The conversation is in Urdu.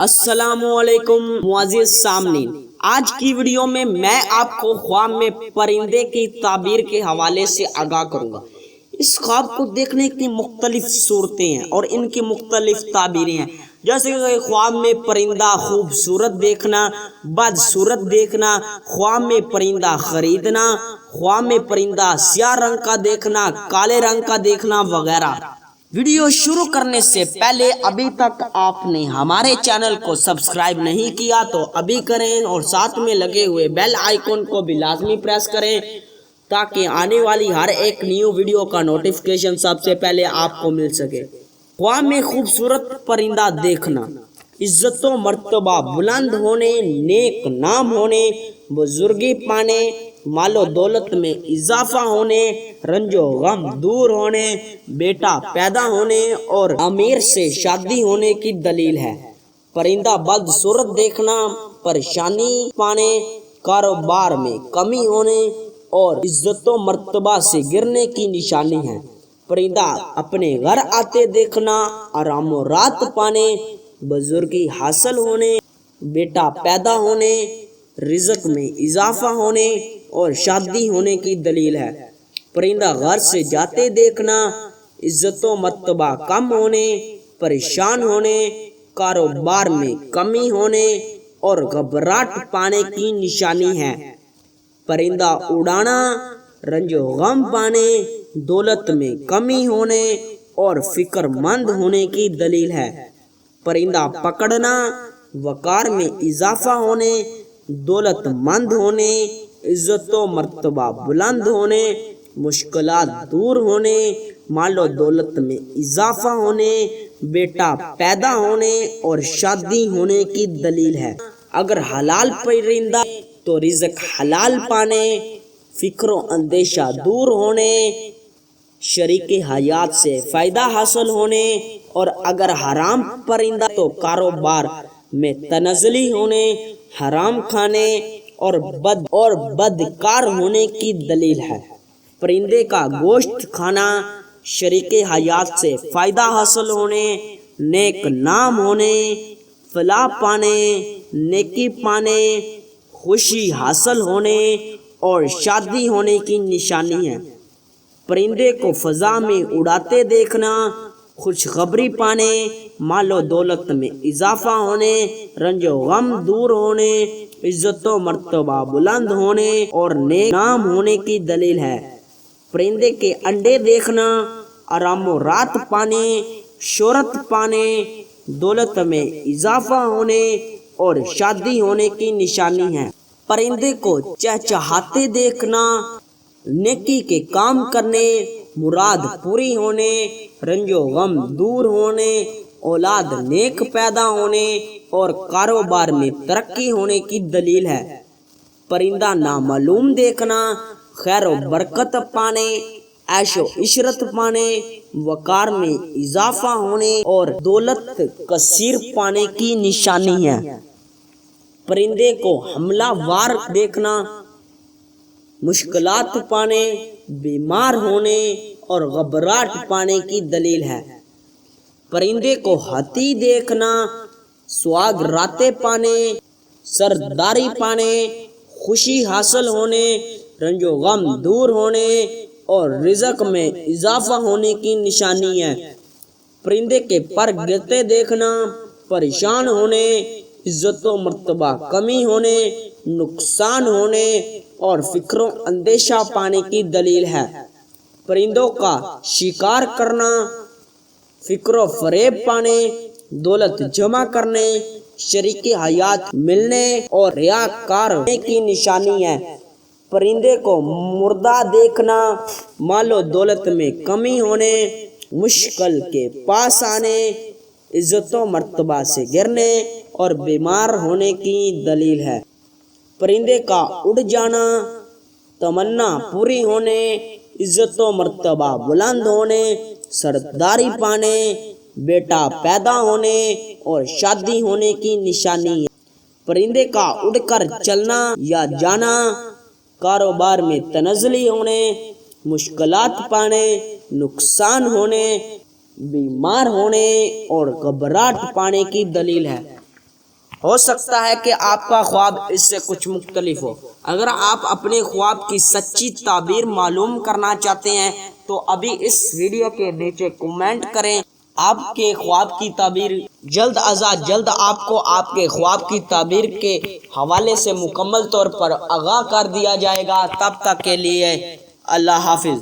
السلام علیکم معزز سامعین، آج کی ویڈیو میں آپ کو خواب میں پرندے کی تعبیر کے حوالے سے آگاہ کروں گا۔ اس خواب کو دیکھنے کی مختلف صورتیں ہیں اور ان کی مختلف تعبیریں ہیں، جیسے کہ خواب میں پرندہ خوبصورت دیکھنا، بدصورت دیکھنا، خواب میں پرندہ خریدنا، خواب میں پرندہ سیاہ رنگ کا دیکھنا، کالے رنگ کا دیکھنا وغیرہ۔ ویڈیو شروع کرنے سے پہلے ابھی تک آپ نے ہمارے چینل کو سبسکرائب نہیں کیا تو ابھی کریں اور ساتھ میں لگے ہوئے بیل آئیکن کو بھی لازمی پریس کریں تاکہ آنے والی ہر ایک نیو ویڈیو کا نوٹیفیکیشن سب سے پہلے آپ کو مل سکے۔ خواب میں خوبصورت پرندہ دیکھنا، عزت و مرتبہ بلند ہونے، نیک نام ہونے، بزرگی پانے، مال و دولت میں اضافہ ہونے، رنج و غم دور ہونے، بیٹا پیدا ہونے اور امیر سے شادی ہونے کی دلیل ہے۔ پرندہ بدصورت دیکھنا پریشانی پانے، کاروبار میں کمی ہونے اور عزت و مرتبہ سے گرنے کی نشانی ہے۔ پرندہ اپنے گھر آتے دیکھنا آرام و رات پانے، بزرگی حاصل ہونے، بیٹا پیدا ہونے، رزق میں اضافہ ہونے اور شادی ہونے کی دلیل ہے۔ پرندہ گھر سے جاتے دیکھنا عزت و مرتبہ کم ہونے، پریشان ہونے، کاروبار میں کمی ہونے اور گھبراہٹ پانے کی نشانی ہے۔ پرندہ اڑانا رنج و غم پانے، دولت میں کمی ہونے اور فکر مند ہونے کی دلیل ہے۔ پرندہ پکڑنا وقار میں اضافہ ہونے، دولت مند ہونے، عزت و مرتبہ بلند ہونے، مشکلات دور ہونے، مال و دولت میں اضافہ ہونے، بیٹا پیدا ہونے اور شادی ہونے کی دلیل ہے۔ اگر حلال پرندہ تو رزق حلال پانے، فکر و اندیشہ دور ہونے، شریک حیات سے فائدہ حاصل ہونے، اور اگر حرام پرندہ تو کاروبار میں تنزلی ہونے، حرام کھانے اور بدکار ہونے کی دلیل ہے۔ پرندے کا گوشت کھانا شریک حیات سے فائدہ حاصل ہونے، نیک نام ہونے، فلاح پانے، نیکی پانے، خوشی حاصل ہونے اور شادی ہونے کی نشانی ہے۔ پرندے کو فضا میں اڑاتے دیکھنا خوشخبری پانے، مال و دولت میں اضافہ ہونے، رنج و غم دور ہونے، عزت و مرتبہ بلند ہونے اور نیک نام ہونے کی دلیل ہے۔ پرندے کے انڈے دیکھنا آرام و رات پانے، شہرت پانے، دولت میں اضافہ ہونے اور شادی ہونے کی نشانی ہے۔ پرندے کو چہچہاتے دیکھنا نیکی کے کام کرنے، مراد پوری ہونے، رنج و غم دور ہونے، اولاد نیک پیدا ہونے اور کاروبار میں ترقی ہونے کی دلیل ہے۔ پرندہ نامعلوم دیکھنا خیر و برکت پانے، عیش و عشرت پانے، وقار میں اضافہ ہونے اور دولت کثیر پانے کی نشانی ہے۔ پرندے کو حملہ وار دیکھنا مشکلات پانے، بیمار ہونے اور گھبراہٹ پانے کی دلیل ہے۔ پرندے کو ہاتھی دیکھنا سواگ راتیں پانے، سرداری پانے، خوشی حاصل ہونے، رنج و غم دور ہونے اور رزق میں اضافہ ہونے کی نشانی ہے۔ پرندے کے پر گرتے دیکھنا پریشان ہونے، عزت و مرتبہ کمی ہونے، نقصان ہونے اور فکر و اندیشہ پانے کی دلیل ہے۔ پرندوں کا شکار کرنا فکر و فریب پانے، دولت جمع کرنے، شریک حیات ملنے اور ریاکار ہونے کی نشانی ہے۔ پرندے کو مردہ دیکھنا مال و دولت میں کمی ہونے، مشکل کے پاس آنے، عزت و مرتبہ سے گرنے اور بیمار ہونے کی دلیل ہے۔ پرندے کا اڑ جانا تمنا پوری ہونے، عزت و مرتبہ بلند ہونے، سرداری پانے، بیٹا پیدا ہونے اور شادی ہونے کی نشانی ہے۔ پرندے کا اڑ کر چلنا یا جانا کاروبار میں تنزلی ہونے، مشکلات پانے، نقصان ہونے، بیمار ہونے اور گھبراہٹ پانے کی دلیل ہے۔ ہو سکتا ہے کہ آپ کا خواب اس سے کچھ مختلف ہو۔ اگر آپ اپنے خواب کی سچی تعبیر معلوم کرنا چاہتے ہیں تو ابھی اس ویڈیو کے نیچے کمنٹ کریں۔ آپ کے خواب کی تعبیر جلد از جلد آپ کو آپ کے خواب کی تعبیر کے حوالے سے مکمل طور پر آگاہ کر دیا جائے گا۔ تب تک کے لیے اللہ حافظ۔